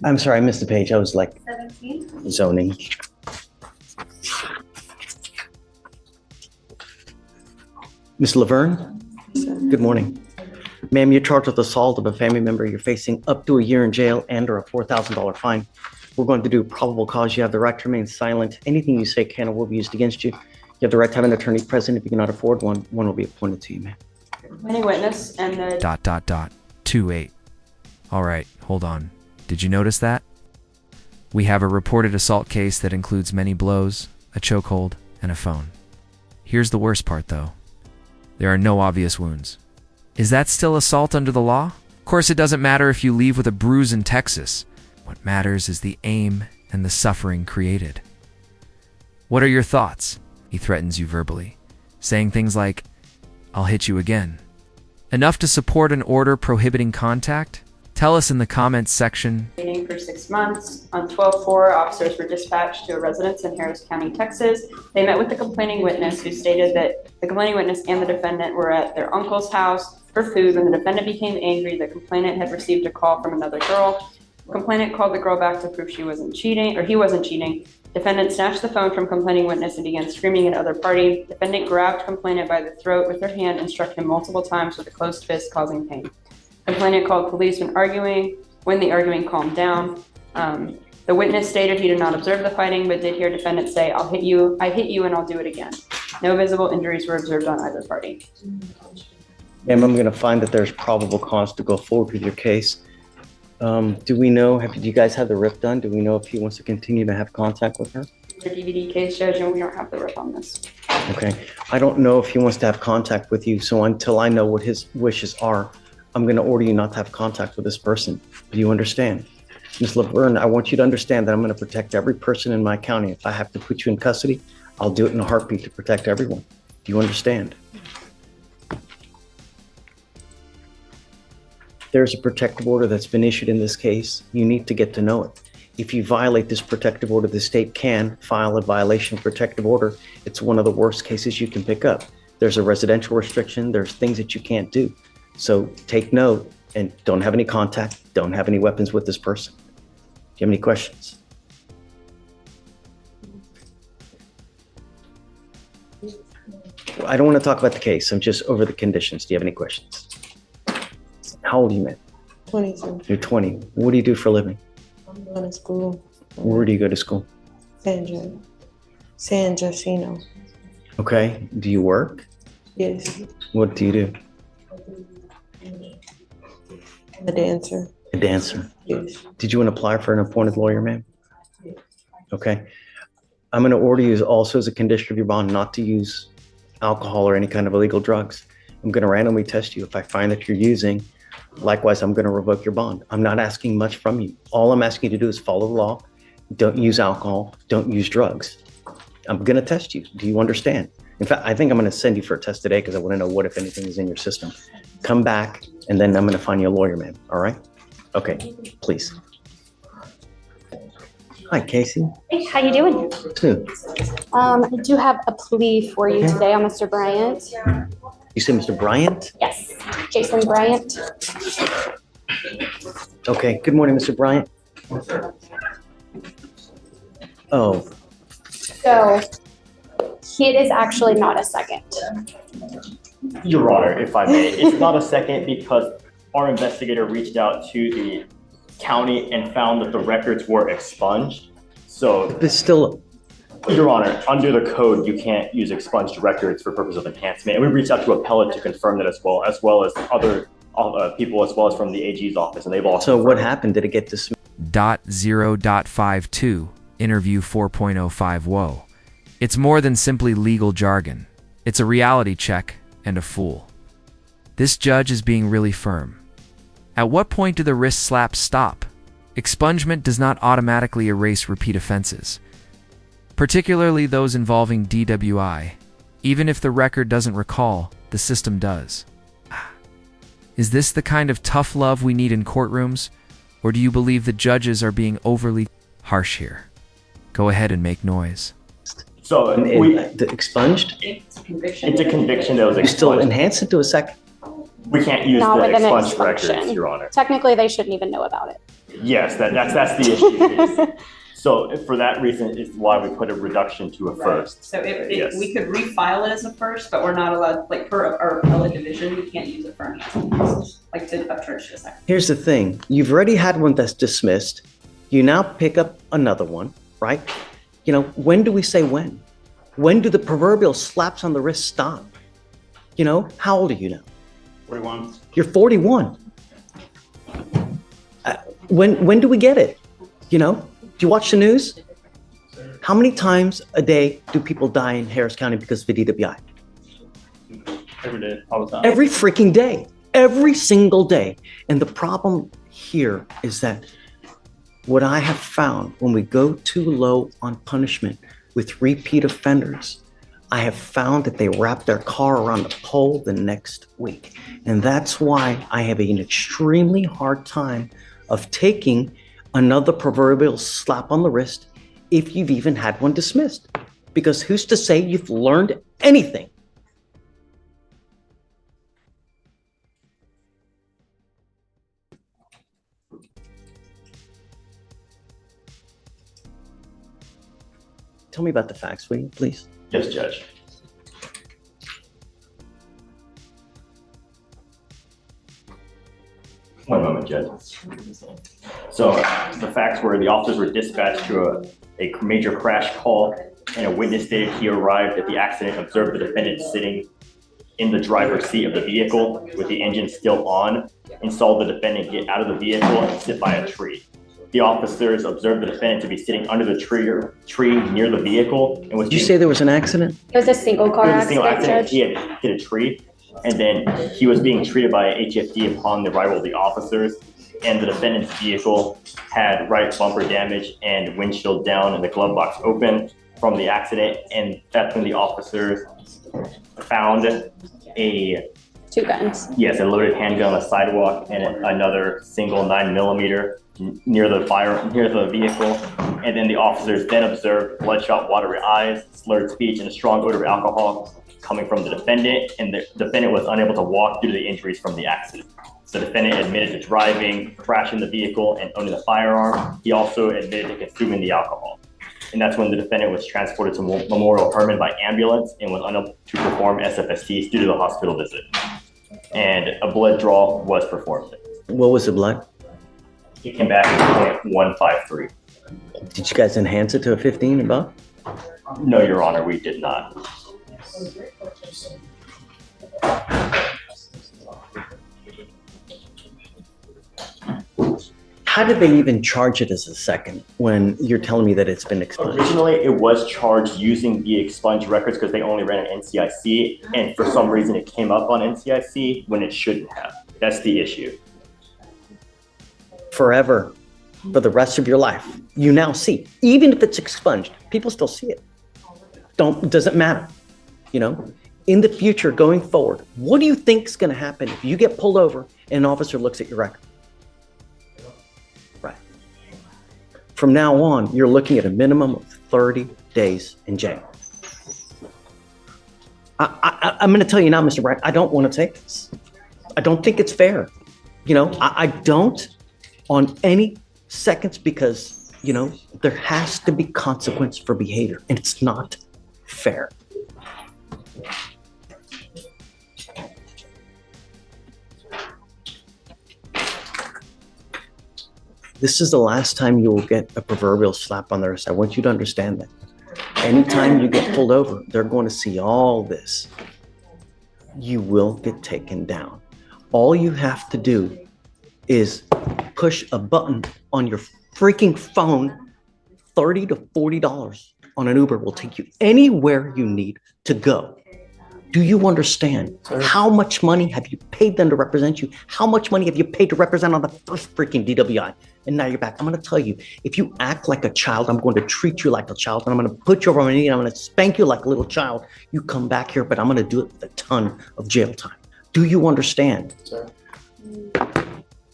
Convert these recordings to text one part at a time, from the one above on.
I'm sorry, I missed the page. I was like 17. zoning. Ms. Laverne, good morning. Ma'am, you're charged with assault of a family member. You're facing up to a year in jail and or a $4,000 fine. We're going to do probable cause. You have the right to remain silent. Anything you say can or will be used against you. You have the right to have an attorney present. If you cannot afford one, one will be appointed to you, ma'am. Any witness and the 28. All right, hold on. Did you notice that? We have a reported assault case that includes many blows, a chokehold, and a phone. Here's the worst part, though. There are no obvious wounds. Is that still assault under the law? Of course, it doesn't matter if you leave with a bruise in Texas. What matters is the aim and the suffering created. What are your thoughts? He threatens you verbally, saying things like, "I'll hit you again." Enough to support an order prohibiting contact? Tell us in the comments section. meeting for 6 months. On 12/4, officers were dispatched to a residence in Harris County, Texas. They met with the complaining witness, who stated that the complaining witness and the defendant were at their uncle's house for food. When the defendant became angry, the complainant had received a call from another girl. The complainant called the girl back to prove she wasn't cheating, or he wasn't cheating. Defendant snatched the phone from complaining witness and began screaming at other party. Defendant grabbed complainant by the throat with her hand and struck him multiple times with a closed fist, causing pain. Complainant called police when the arguing calmed down. The witness stated he did not observe the fighting, but did hear defendant say, I hit you and I'll do it again. No visible injuries were observed on either party. Ma'am, I'm going to find that there's probable cause to go forward with your case. Do we know, do you guys have the rip done? Do we know if he wants to continue to have contact with her? The DVD case, Judge, and we don't have the rip on this. Okay. I don't know if he wants to have contact with you, so until I know what his wishes are, I'm going to order you not to have contact with this person. Do you understand? Ms. Laverne, I want you to understand that I'm going to protect every person in my county. If I have to put you in custody, I'll do it in a heartbeat to protect everyone. Do you understand? There's a protective order that's been issued in this case. You need to get to know it. If you violate this protective order, the state can file a violation of protective order. It's one of the worst cases you can pick up. There's a residential restriction. There's things that you can't do. So take note and don't have any contact. Don't have any weapons with this person. Do you have any questions? I don't want to talk about the case. I'm just over the conditions. Do you have any questions? How old are you, man? 22. You're 20. What do you do for a living? I'm going to school. Where do you go to school? San Jacinto. Okay. Do you work? Yes. What do you do? A dancer. A dancer. Yes. Did you want to apply for an appointed lawyer, ma'am? Okay. I'm going to order you also as a condition of your bond not to use alcohol or any kind of illegal drugs. I'm going to randomly test you. If I find that you're using, likewise, I'm going to revoke your bond. I'm not asking much from you. All I'm asking you to do is follow the law. Don't use alcohol. Don't use drugs. I'm going to test you. Do you understand? In fact, I think I'm going to send you for a test today because I want to know what, if anything, is in your system. Come back, and then I'm going to find you a lawyer, ma'am. All right? Okay, please. Hi, Casey. Hey, how you doing? Two. I do have a plea for you today on Mr. Bryant. You said Mr. Bryant? Yes, Jason Bryant. Okay, good morning, Mr. Bryant. Oh, So it is actually not a second. Your Honor, if I may, it's not a second because our investigator reached out to the county and found that the records were expunged. So, it's still, Your Honor, under the code, you can't use expunged records for purpose of enhancement. And we reached out to appellate to confirm that as well as other people, as well as from the AG's office, and they've all. so what happened? Did it get dismissed? .0.52, interview 4.05. Whoa. It's more than simply legal jargon. It's a reality check and a fool. This judge is being really firm. At what point do the wrist slaps stop? Expungement does not automatically erase repeat offenses, particularly those involving DWI. Even if the record doesn't recall, the system does. Is this the kind of tough love we need in courtrooms? Or do you believe the judges are being overly harsh here? Go ahead and make noise. So And we, the expunged? It's a conviction. it's a conviction that was You still expunged. enhance it to a second? We can't use Not the with an expunged records, expulsion. Your Honor. Technically, they shouldn't even know about it. Yes, that's the issue. So for that reason is why we put a reduction to a first. So Yes. we could refile it as a first, but we're not allowed, like for our appellate division, we can't use it for any cases, like to upcharge to a second. Here's the thing. You've already had one that's dismissed. You now pick up another one, right? You know, when do we say when? When do the proverbial slaps on the wrist stop? You know, how old are you now? 41. You're 41. When do we get it? You know, do you watch the news? How many times a day do people die in Harris County because of the DWI? Every day, all the time. Every freaking day, every single day. And the problem here is that what I have found when we go too low on punishment with repeat offenders, I have found that they wrap their car around a pole the next week. And that's why I have an extremely hard time of taking another proverbial slap on the wrist if you've even had one dismissed. Because who's to say you've learned anything? Tell me about the facts, will you, please? Yes, Judge. One moment, Judge. So the facts were the officers were dispatched to a major crash call, and a witness stated he arrived at the accident, observed the defendant sitting in the driver's seat of the vehicle with the engine still on, and saw the defendant get out of the vehicle and sit by a tree. The officers observed the defendant to be sitting under the tree near the vehicle. And was Did you say there was an accident? It was a single car it was a single accident, accident. He had hit a tree, and then he was being treated by HFD upon the arrival of the officers. And the defendant's vehicle had right bumper damage and windshield down and the glove box open from the accident. And that's when the officers found Two guns. a loaded handgun on the sidewalk and another single 9mm near the vehicle. And then the officers then observed bloodshot, watery eyes, slurred speech, and a strong odor of alcohol coming from the defendant. And the defendant was unable to walk due to the injuries from the accident. The defendant admitted to driving, crashing the vehicle, and owning the firearm. He also admitted to consuming the alcohol. And that's when the defendant was transported to Memorial Hermann by ambulance and was unable to perform SFSTs due to the hospital visit. And a blood draw was performed. What was the blood? He came back at 0.153. Did you guys enhance it to a 15 above? No, Your Honor, we did not. How did they even charge it as a second when you're telling me that it's been expunged? Originally, it was charged using the expunged records because they only ran an NCIC, and for some reason it came up on NCIC when it shouldn't have. That's the issue. Forever, for the rest of your life, you now see, even if it's expunged, people still see it. Doesn't matter, you know? In the future, going forward, what do you think is going to happen if you get pulled over and an officer looks at your record? Right. From now on, you're looking at a minimum of 30 days in jail. I'm going to tell you now, Mr. Bright, I don't want to take this. I don't think it's fair. You know, I don't on any seconds because, you know, there has to be consequence for behavior, and it's not fair. This is the last time you will get a proverbial slap on the wrist. I want you to understand that. Anytime you get pulled over, they're going to see all this. You will get taken down. All you have to do is push a button on your freaking phone. $30 to $40 on an Uber will take you anywhere you need to go. Do you understand how much money have you paid them to represent you? How much money have you paid to represent on the first freaking DWI? And now you're back. I'm going to tell you, if you act like a child, I'm going to treat you like a child, and I'm going to put you over my knee, and I'm going to spank you like a little child. You come back here, but I'm going to do it with a ton of jail time. Do you understand? Sir.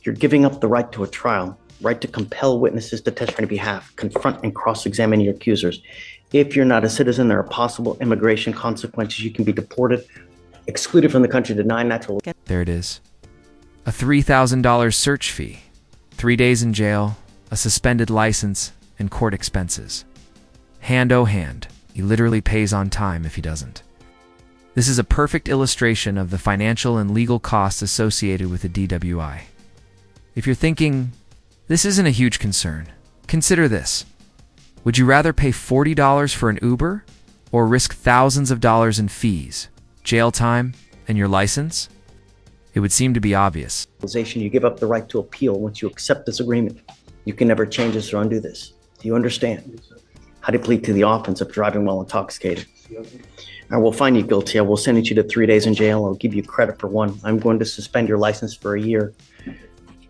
You're giving up the right to a trial, right to compel witnesses to testify on your behalf, confront and cross-examine your accusers. If you're not a citizen, there are possible immigration consequences. You can be deported excluded from the country, denied natural. There it is. A $3,000 search fee, 3 days in jail, a suspended license, and court expenses. Hand oh hand, he literally pays on time if he doesn't. This is a perfect illustration of the financial and legal costs associated with a DWI. If you're thinking, this isn't a huge concern, consider this. Would you rather pay $40 for an Uber or risk thousands of dollars in fees, jail time, and your license? It would seem to be obvious. You give up the right to appeal once you accept this agreement. You can never change this or undo this. Do you understand? How to plead to the offense of driving while intoxicated. I will find you guilty. I will send you to 3 days in jail. I'll give you credit for 1. I'm going to suspend your license for a year.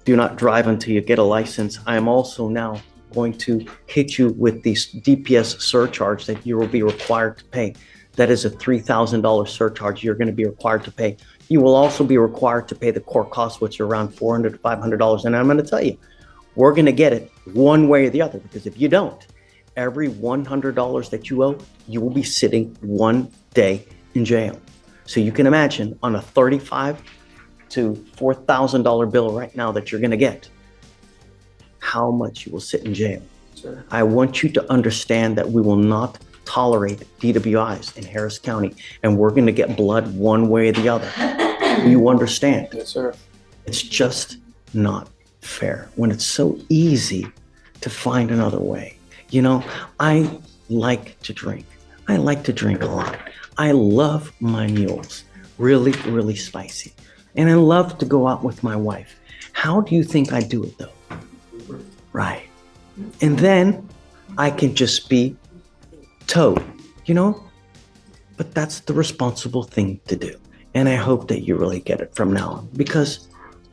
Do not drive until you get a license. I am also now going to hit you with the DPS surcharge that you will be required to pay. That is a $3,000 surcharge you're going to be required to pay. You will also be required to pay the court costs, which are around $400 to $500. And I'm going to tell you, we're going to get it one way or the other, because if you don't, every $100 that you owe, you will be sitting 1 day in jail. So you can imagine on a $35,000 to $4,000 bill right now that you're going to get, how much you will sit in jail. Sure. I want you to understand that we will not tolerate DWIs in Harris County, and we're going to get blood one way or the other. You understand? Yes, sir. It's just not fair when it's so easy to find another way. You know, I like to drink. I like to drink a lot. I love my mules, really, really spicy. And I love to go out with my wife. How do you think I do it though? Right. And then I can just be towed, you know? But that's the responsible thing to do. And I hope that you really get it from now on, because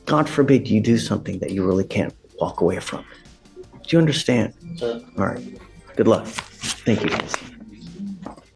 God forbid you do something that you really can't walk away from. Do you understand? Sure. All right. Good luck. Thank you, guys.